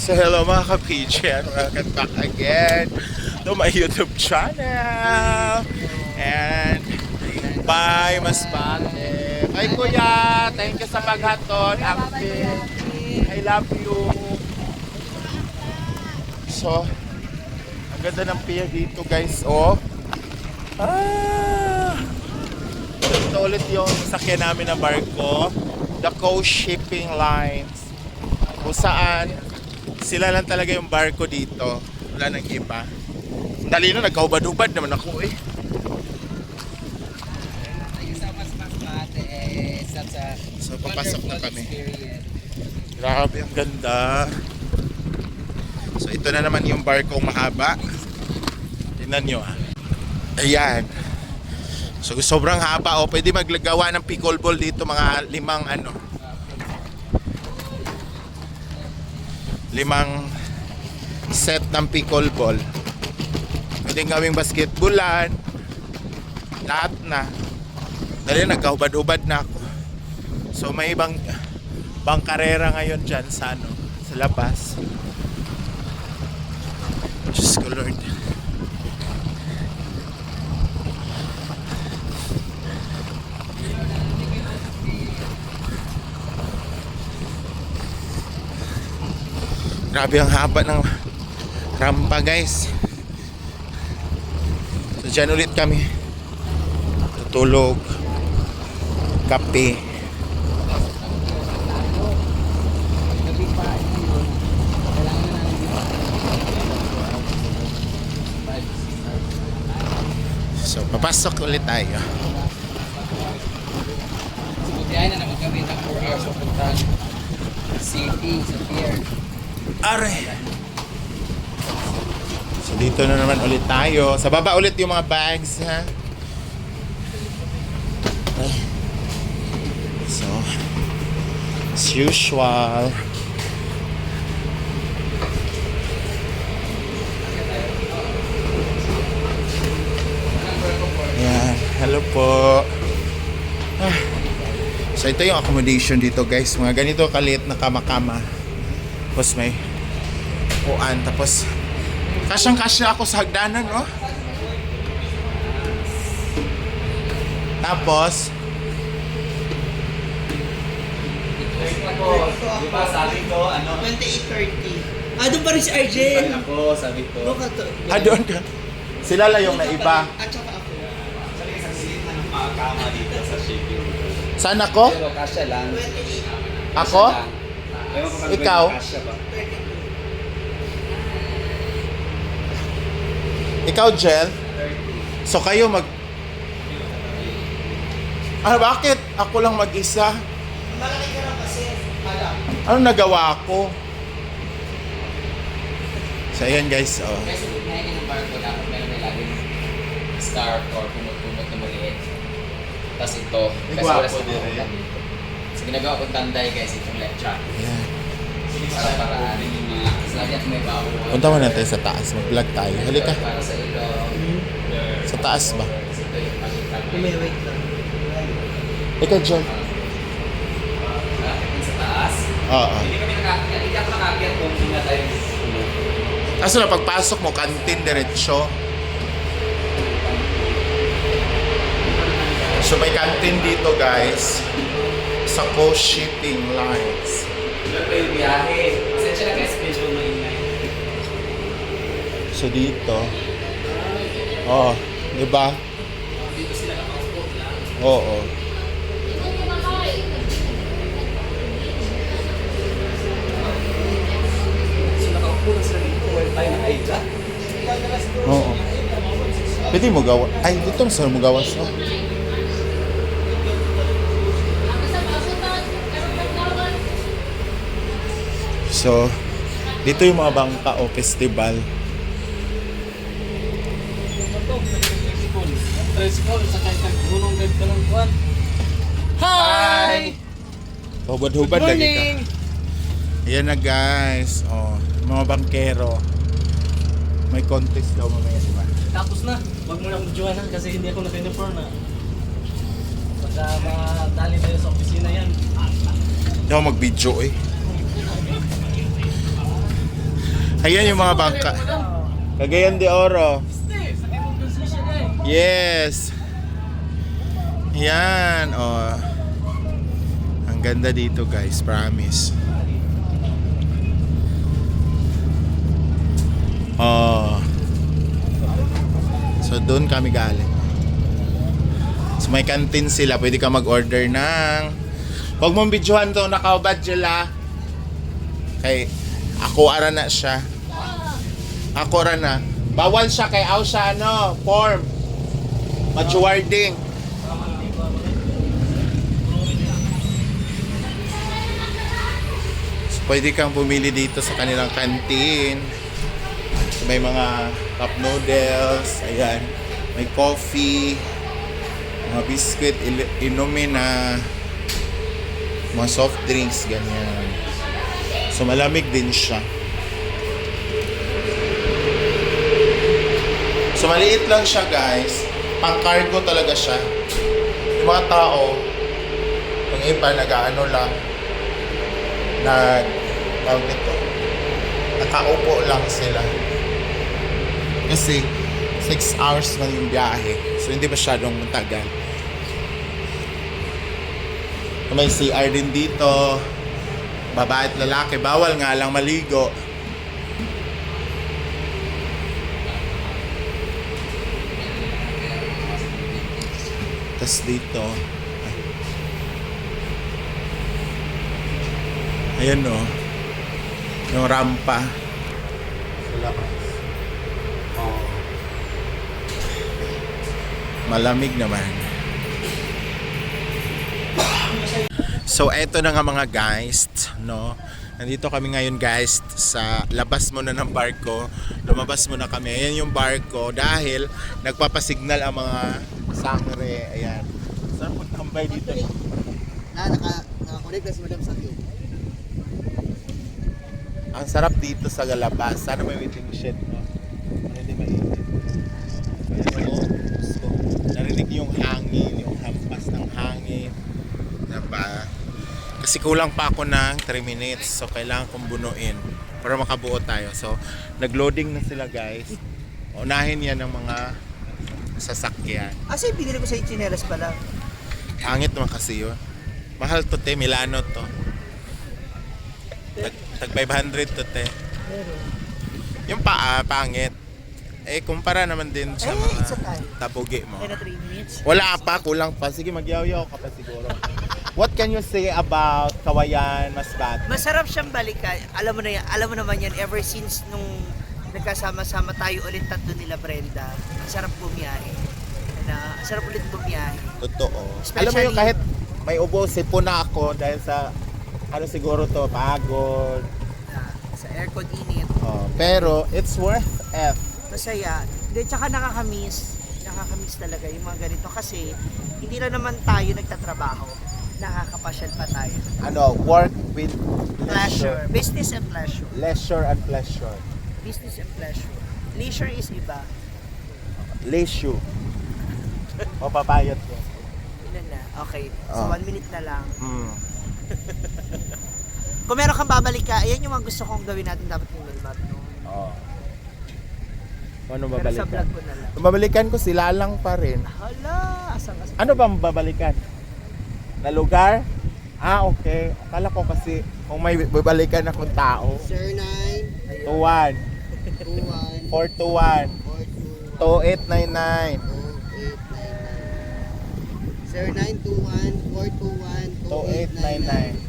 So hello mga ka-PJ, welcome back again to my YouTube channel. And bye Masbate. Ay kuya, thank you sa paghatod. I love you. So, ang ganda ng pier dito guys, oh. Ito ulit yung sakyan namin na barko, the Coast Shipping Lines, kung saan sila lang talaga yung barko dito, wala nang iba. Dali na, nagkaubad-ubad naman ako eh. So papasok na kami. Grabe, ang ganda. So ito na naman yung barkong mahaba. Tingnan nyo ah. Ayan. So sobrang haba, oh. Pwede maglagawa ng pickleball dito, mga limang set ng pickleball. Pwede gawing basketballan. Lahat na. Dahil nagkahubad-ubad na ako. So may ibang karera ngayon dyan sa labas. Diyos ko Lord. Grabe ang haba ng rampa guys. So dyan ulit kami tutulog, kape. So papasok ulit tayo. Budihan na naman kami ng 4 hours of puntahan city sa pier. Are. So dito na naman ulit tayo. Sa baba ulit yung mga bags ha. Okay. So as usual. Ayan. Hello po. So ito yung accommodation dito guys. Mga ganito kaliit na kama-kama. Tapos may upuan. Tapos kasyang-kasya ako sa hagdanan, oh. Tapos diba sabi ko, 28:30. Doon pa rin si Arjen. ako, sabi ko. doon ka. Sila lang yung naiba. At saka ako. Sabi isang anong makakama dito sa shipping. Saan ako? Pero kasya lang. 28. Ako? Ewan ko kung Ikaw? kasya ba? Ikaw, Jel? So kayo bakit? Ako lang mag-isa? Malaki ka lang kasi. Alam. Ano nagawa ko? So ayan guys, oh. Kasi budihan ng barko dapat meron may laging scarf or kumot-kumot na maliit. Tapos ito, kasi wala sa mga dito. So ginagawa kong tanday guys, itong lecture. Ayan. Para lagi at may bawo. Punta mo natin sa taas, mag-vlog tayo. Halika. Para sa ilong. Sa taas ba? Kasi ito yung pagkakal. Wait lang. Ikaw, Jel? Sa taas. Oo. Hindi ako nakakit kung hindi na tayo. Kaso na pagpasok mo, kantin diretsyo. So may kantin dito guys sa Coast Shipping Lines. Ilan pa yung biyahe? Pasensya na guys, medyo maingay. So dito. Oh, di ba? Dito sila nakaupo lang. Oo. So nakaupo na sila dito, wala tayo na aida. Oo. Pwede mo gawa. Ay, dito saan mo gawas, oh. So, dito yung mga bangka o festival. Tricycle, sakay ka gulong guide ka ng kuwan. Hi! Hubad-hubad Good lagi ka. morning! Ayan na guys. Oh, mga bangkero. May contest daw mamaya, di ba? Tapos na, wag mo na akong join kasi hindi ako naka-uniform na. Baka madali tayo sa opisina yan. Hindi ako mag-video eh. Ayan yung mga bangka. Cagayan de Oro. Sakay mo dun siya eh. Yes. Yan, oh. Ang ganda dito, guys, promise. Oh. So doon kami galing. So may canteen sila, pwede ka mag-order ng. Huwag mong videohan to, nakaubad sila. Kay ako ara na siya. Ako ra na. Bawal siya kay aw siya ano, form. Machuwarding. So, pwede kang bumili dito sa kanilang canteen. May mga cup noodles, ayan. May coffee, mga biscuit, inumin na mga soft drinks, ganyan. So malamig din siya. So maliit lang siya, guys. Pang cargo talaga siya. Yung mga tao, yung iba nag-ano lang, tawag nito, nakaupo lang sila. Kasi 6 hours man yung biyahe. So hindi masyadong matagal. May CR din dito. Babae at lalaki, bawal nga lang maligo. Tapos dito, ayan o, yung rampa. Malamig naman. So eto na nga mga guys, no. Nandito kami ngayon guys sa labas muna ng barko. Lumabas muna kami. Ayan yung barko dahil nagpapasignal ang mga sangre. Ayan. Saan po tambay dito? Naka-connect na si Madam Sakyo. Ang sarap dito sa labas. Sana may waiting shed, no. Hindi mainit. So, narinig yung hangin, yung hampas ng hangin. Diba? Kasi kulang pa ako ng 3 minutes. So, kailangan kong bunuin para makabuo tayo. So, nag-loading na sila guys. Unahin yan ng mga sasakyan. Asa yung binili ko sa chinelas pala? Pangit naman kasi yun. Mahal to te, Milano to. Tag 500 to te. Yung paa, pangit. Eh, kumpara naman din sa it's a mga time. tabugi mo. Kaya na 3 minutes. Wala pa, kulang pa. Sige, magyaw-yaw ka pa siguro. What can you say about Kawayan, Masbate? Masarap siyang balikan. Alam mo na yan, alam mo naman yan ever since nung nagkasama-sama tayo ulit tatlo nila Brenda. Ang sarap bumiyahe. Ang sarap ulit bumiyahe. Totoo. Especially- Alam mo yung kahit may ubo, sipon na ako dahil sa ano siguro to, pagod. Sa aircon init. Oh, pero it's worth it. Masaya. Hindi, tsaka nakakamiss. Nakakamiss talaga yung mga ganito kasi hindi lang naman tayo nagtatrabaho. Nakakapasyal pa tayo. Ano, work with Pleasure. Business and pleasure. Leisure and pleasure. Business and pleasure. Leisure is iba. Leisure. O papayat ko. Ilan na? Okay. So, Oh. 1 minute na lang. Hmm. Kung meron kang babalik ka, ayan yung mga gusto kong gawin natin dapat ng Melmar. No? Oh. Ano Pero sa babalikan? vlog ko na lang. Kung babalikan ko, sila lang pa rin. Hala! Asang-asang. Ano bang babalikan? Na lugar? Ah, okay. Akala ko kasi kung may babalikan akong tao. Sir 9, 21 21, 421 421, 2899 2899. Sir 921, 421, 2899. 2899.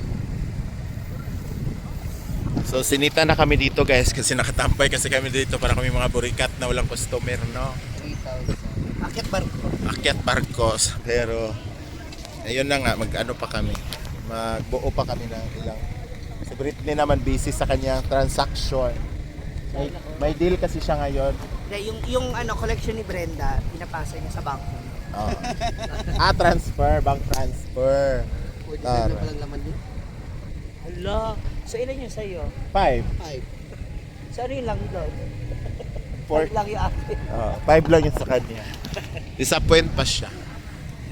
So sinita na kami dito guys kasi nakatampay kasi kami dito para kami mga burikat na walang customer, no? 3,000. Akit barko. Akyat barkos pero ayun na nga mag-ano pa kami. Magbuo pa kami ng ilang. Si Britney naman busy sa kanyang transaction. May deal kasi siya ngayon. Yung ano, collection ni Brenda, pinapasa niya sa bangko. Oh. Transfer, bank transfer. 49 Tara. na palang laman yun. Hala! So ilan yung sa'yo? 5. 5. So ano yung lang doon? 4. Lang yung akin. 5 lang yun sa kanya. Disappoint pa siya.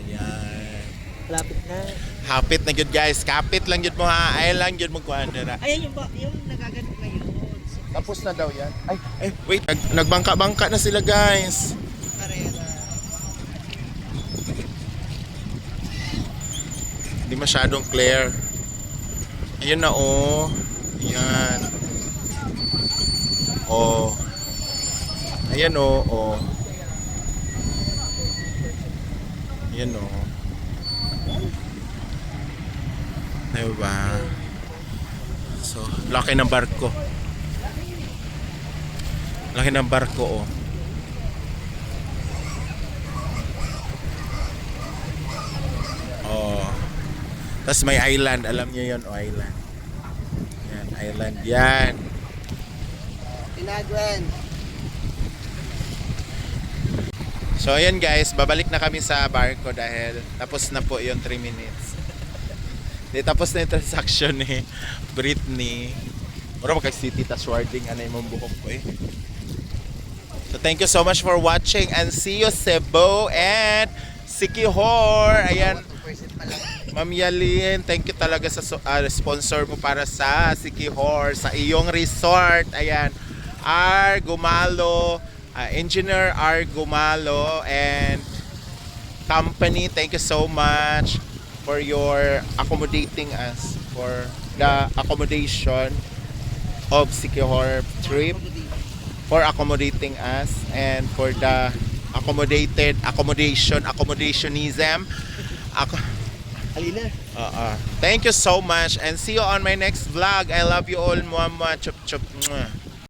Ayan. Lapit na. Hapit na yun guys. Kapit lang yun mo ha. Ay lang yun mo kuhan na. Ayan yung nagaganit ngayon. Tapos Tapos na daw yan. Ay, wait. Nagbangka-bangka na sila, guys. Karera. Hindi masyadong clear. Ayan na, oh. Ayan. Oh. Ayan, oh. Oh. Ayan, oh. Diba? So, laki ng barko. Laki ng barko, oh. Oh. Tapos may island. Alam niyo yun, oh, island. Yan, island. Yan. Tinagwan. So, ayan guys. Babalik na kami sa barko dahil tapos na po yung 3 minutes. Di, tapos na yung transaction ni Britney. Mura mag-city tas warding anay mong bukok ko eh. So thank you so much for watching and see you Cebu and Siquijor. Ayan, 2% pa lang. Ma'am Yalin, thank you talaga sa sponsor mo para sa Siquijor, sa iyong resort. Ayan, R. Gumalo, Engineer R. Gumalo and company, thank you so much for your accommodating us for the accommodation of Siquijor trip, for accommodating us and for the accommodationism. Halina. Thank you so much and see you on my next vlog. I love you all. Mama. Chup chup. Mwah.